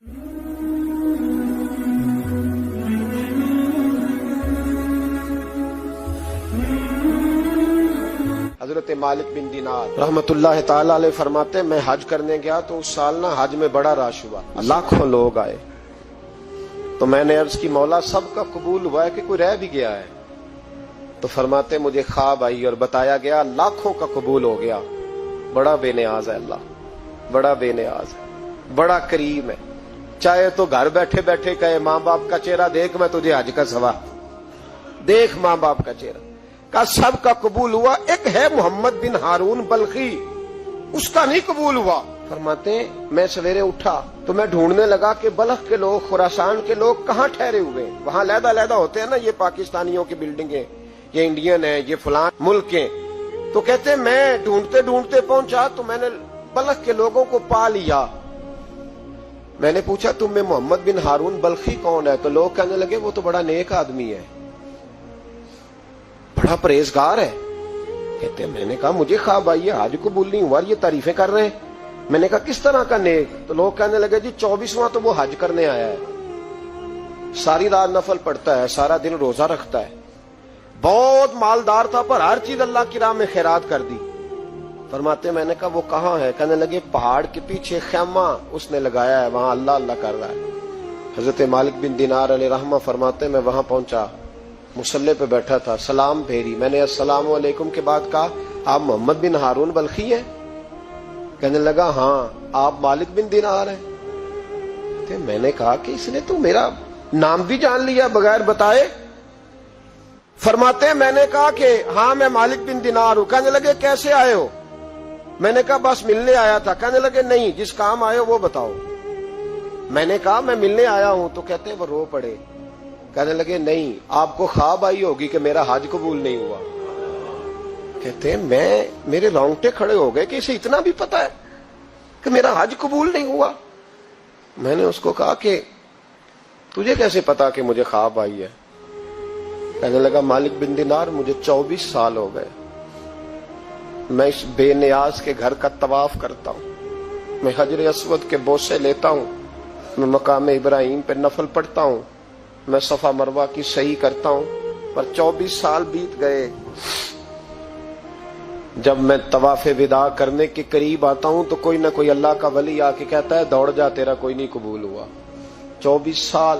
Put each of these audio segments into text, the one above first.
حضرت مالک بن دینار رحمت اللہ تعالی علیہ فرماتے ہیں میں حج کرنے گیا تو اس سال نا حج میں بڑا رش ہوا، لاکھوں لوگ آئے، تو میں نے عرض کی مولا سب کا قبول ہوا ہے کہ کوئی رہ بھی گیا ہے؟ تو فرماتے مجھے خواب آئی اور بتایا گیا لاکھوں کا قبول ہو گیا۔ بڑا بے نیاز ہے اللہ، بڑا بے نیاز ہے، بڑا کریم ہے، چاہے تو گھر بیٹھے بیٹھے کہے ماں باپ کا چہرہ دیکھ میں تجھے حج کا ثواب دیکھ، ماں باپ کا چہرہ کا سب کا قبول ہوا، ایک ہے محمد بن ہارون بلخی اس کا نہیں قبول ہوا۔ فرماتے ہیں میں سویرے اٹھا تو میں ڈھونڈنے لگا کہ بلخ کے لوگ، خراسان کے لوگ کہاں ٹھہرے ہوئے، وہاں علیحدہ علیحدہ ہوتے ہیں نا، یہ پاکستانیوں کی بلڈنگیں، یہ انڈین ہیں، یہ فلان ملک کے، تو کہتے ہیں میں ڈھونڈتے ڈھونڈتے پہنچا تو میں نے بلخ کے لوگوں کو پا لیا۔ میں نے پوچھا تم میں محمد بن ہارون بلخی کون ہے؟ تو لوگ کہنے لگے وہ تو بڑا نیک آدمی ہے، بڑا پرہیزگار ہے۔ کہتے ہیں میں نے کہا مجھے خواب آئی ہے حج قبول نہیں ہوا، یہ تعریفیں کر رہے ہیں۔ میں نے کہا کس طرح کا نیک؟ تو لوگ کہنے لگے جی 24واں تو وہ حج کرنے آیا ہے، ساری رات نفل پڑھتا ہے، سارا دن روزہ رکھتا ہے، بہت مالدار تھا پر ہر چیز اللہ کی راہ میں خیرات کر دی۔ فرماتے میں نے کہا وہ کہاں ہے؟ کہنے لگے پہاڑ کے پیچھے خیمہ اس نے لگایا ہے، وہاں اللہ اللہ کر رہا ہے۔ حضرت مالک بن دینار علیہ رحمہ فرماتے میں وہاں پہنچا، مصلی پہ بیٹھا تھا، سلام پھیری، میں نے السلام علیکم کے بعد کہا آپ محمد بن ہارون بلخی ہیں؟ کہنے لگا ہاں آپ مالک بن دینار ہیں۔ میں نے کہا کہ اس نے تو میرا نام بھی جان لیا بغیر بتائے۔ فرماتے ہیں میں نے کہا کہ ہاں میں مالک بن دینار ہوں۔ کہنے لگے کیسے آئے ہو؟ میں نے کہا بس ملنے آیا تھا۔ کہنے لگے نہیں جس کام آئے ہو وہ بتاؤ۔ میں نے کہا میں ملنے آیا ہوں، تو کہتے ہیں وہ رو پڑے، کہنے لگے نہیں آپ کو خواب آئی ہوگی کہ میرا حج قبول نہیں ہوا۔ کہتے ہیں میرے رونگٹے کھڑے ہو گئے کہ اسے اتنا بھی پتا ہے کہ میرا حج قبول نہیں ہوا۔ میں نے اس کو کہا کہ تجھے کیسے پتا کہ مجھے خواب آئی ہے؟ کہنے لگا مالک بن دینار مجھے 24 سال ہو گئے، میں اس بے نیاز کے گھر کا طواف کرتا ہوں، میں حجر اسود کے بوسے لیتا ہوں، میں مقام ابراہیم پہ نفل پڑھتا ہوں، میں صفا مروہ کی صحیح کرتا ہوں، پر 24 سال بیت گئے۔ جب میں طواف وداع کرنے کے قریب آتا ہوں تو کوئی نہ کوئی اللہ کا ولی آ کے کہتا ہے دوڑ جا تیرا کوئی نہیں قبول ہوا۔ 24 سال۔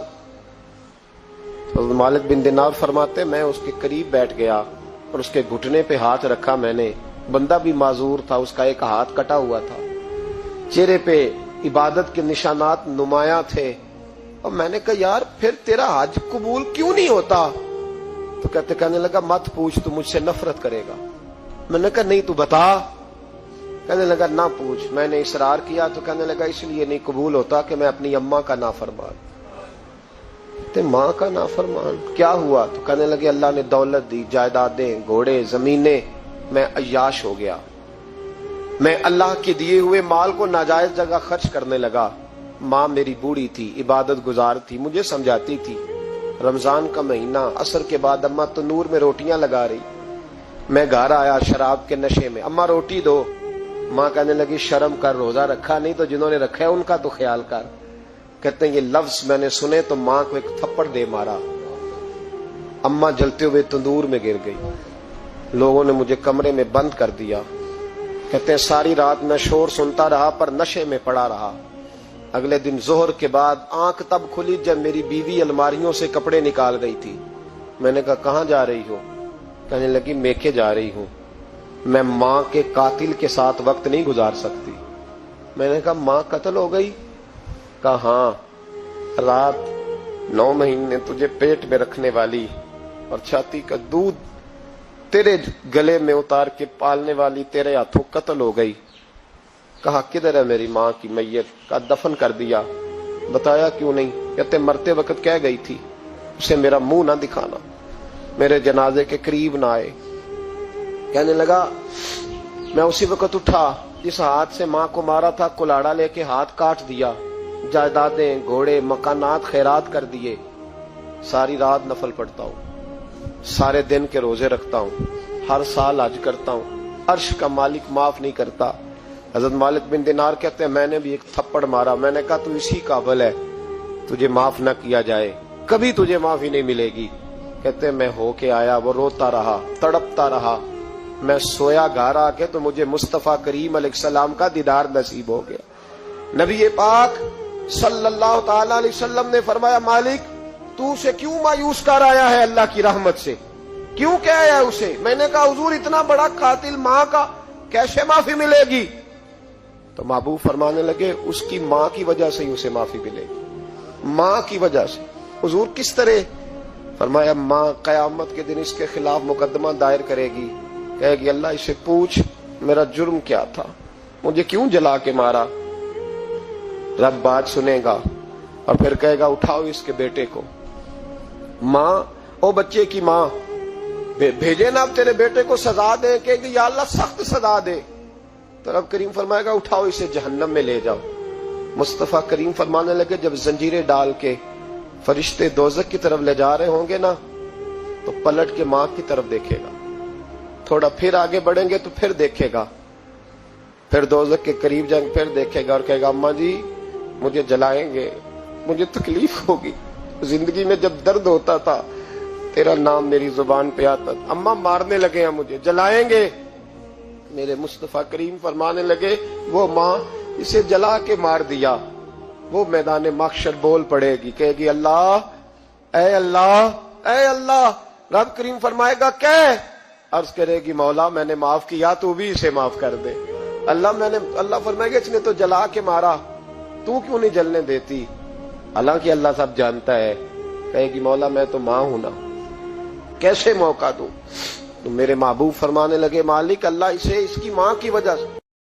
مالک بن دینار فرماتے میں اس کے قریب بیٹھ گیا اور اس کے گھٹنے پہ ہاتھ رکھا، میں نے، بندہ بھی معذور تھا، اس کا ایک ہاتھ کٹا ہوا تھا، چہرے پہ عبادت کے نشانات نمایاں تھے، اور میں نے کہا یار پھر تیرا حج قبول کیوں نہیں ہوتا؟ تو کہنے لگا مت پوچھ تو مجھ سے نفرت کرے گا۔ میں نے کہا نہیں تو بتا۔ کہنے لگا نہ پوچھ۔ میں نے اصرار کیا تو کہنے لگا اس لیے نہیں قبول ہوتا کہ میں اپنی اماں کا نافرمان۔ ماں کا نافرمان کیا ہوا؟ تو کہنے لگے اللہ نے دولت دی، جائیدادیں، گھوڑے، زمینیں، میں عیاش ہو گیا، میں اللہ کے دیے ہوئے مال کو ناجائز جگہ خرچ کرنے لگا۔ ماں میری بوڑھی تھی، عبادت گزار تھی، مجھے سمجھاتی تھی۔ رمضان کا مہینہ، عصر کے بعد اماں تنور میں روٹیاں لگا رہی، میں گھر آیا شراب کے نشے میں، اماں روٹی دو۔ ماں کہنے لگی شرم کر، روزہ رکھا نہیں تو جنہوں نے رکھا ہے ان کا تو خیال کر۔ کہتے ہیں یہ لفظ میں نے سنے تو ماں کو ایک تھپڑ دے مارا، اماں جلتے ہوئے تندور میں گر گئی، لوگوں نے مجھے کمرے میں بند کر دیا۔ کہتے ہیں ساری رات میں شور سنتا رہا پر نشے میں پڑا رہا۔ اگلے دن ظہر کے بعد آنکھ تب کھلی جب میری بیوی الماریوں سے کپڑے نکال گئی تھی۔ میں نے کہا کہاں جا رہی ہو؟ کہنے لگی میکے جا رہی ہوں، میں ماں کے قاتل کے ساتھ وقت نہیں گزار سکتی۔ میں نے کہا ماں قتل ہو گئی؟ کہا ہاں، رات 9 مہینے تجھے پیٹ میں رکھنے والی اور چھاتی کا دودھ تیرے گلے میں اتار کے پالنے والی تیرے ہاتھوں قتل ہو گئی۔ کہا کدھر ہے میری ماں کی میت؟ کہا دفن کر دیا۔ بتایا کیوں نہیں؟ کہتے مرتے وقت کہہ گئی تھی اسے میرا منہ نہ دکھانا، میرے جنازے کے قریب نہ آئے۔ کہنے لگا میں اسی وقت اٹھا جس ہاتھ سے ماں کو مارا تھا، کلاڑا لے کے ہاتھ کاٹ دیا، جائیدادیں، گھوڑے، مکانات خیرات کر دیے۔ ساری رات نفل پڑھتا ہوں، سارے دن کے روزے رکھتا ہوں، ہر سال حج کرتا ہوں، عرش کا مالک معاف نہیں کرتا۔ حضرت مالک بن دینار کہتے ہیں میں نے بھی ایک تھپڑ مارا، میں نے کہا تو اسی قابل ہے، تجھے معاف نہ کیا جائے، کبھی تجھے معافی نہیں ملے گی۔ کہتے ہیں میں ہو کے آیا، وہ روتا رہا، تڑپتا رہا، میں سویا گھر آ کے تو مجھے مصطفیٰ کریم علیہ السلام کا دیدار نصیب ہو گیا۔ نبی پاک صلی اللہ تعالی علیہ وسلم نے فرمایا مالک تو اسے کیوں مایوس کر آیا ہے اللہ کی رحمت سے، کیوں کہہ آیا ہے اسے؟ میں نے کہا حضور اتنا بڑا قاتل ماں کا کیسے معافی ملے گی؟ تو محبوب فرمانے لگے اس کی ماں کی وجہ سے ہی اسے معافی ملے گی، ماں کی وجہ سے۔ حضور کس طرح؟ فرمایا ماں قیامت کے دن اس کے خلاف مقدمہ دائر کرے گی، کہے گی اللہ اسے پوچھ میرا جرم کیا تھا، مجھے کیوں جلا کے مارا؟ رب بات سنے گا اور پھر کہے گا اٹھاؤ اس کے بیٹے کو۔ ماں او بچے کی ماں بھیجے نا اب تیرے بیٹے کو سزا دے، کہے گی یا اللہ سخت سزا دے، تو رب کریم فرمائے گا اٹھاؤ اسے جہنم میں لے جاؤ۔ مصطفیٰ کریم فرمانے لگے جب زنجیریں ڈال کے فرشتے دوزخ کی طرف لے جا رہے ہوں گے نا تو پلٹ کے ماں کی طرف دیکھے گا، تھوڑا پھر آگے بڑھیں گے تو پھر دیکھے گا، پھر دوزخ کے قریب جائیں گے پھر دیکھے گا اور کہے گا اماں جی مجھے جلائیں گے، مجھے تکلیف ہوگی، زندگی میں جب درد ہوتا تھا تیرا نام میری زبان پہ آتا تھا، اماں مارنے لگے ہیں مجھے، جلائیں گے۔ میرے مصطفیٰ کریم فرمانے لگے وہ ماں اسے جلا کے مار دیا، وہ میدان محشر بول پڑے گی، کہے گی اللہ اے اللہ اے اللہ۔ رب کریم فرمائے گا کہ عرض کرے گی مولا میں نے معاف کیا تو بھی اسے معاف کر دے۔ اللہ فرمائے گا اس نے تو جلا کے مارا، تو کیوں نہیں جلنے دیتی؟ حالانکہ اللہ سب جانتا ہے، کہے گی مولا میں تو ماں ہوں نا، کیسے موقع دوں؟ تو میرے محبوب فرمانے لگے مالک اللہ اسے اس کی ماں کی وجہ سے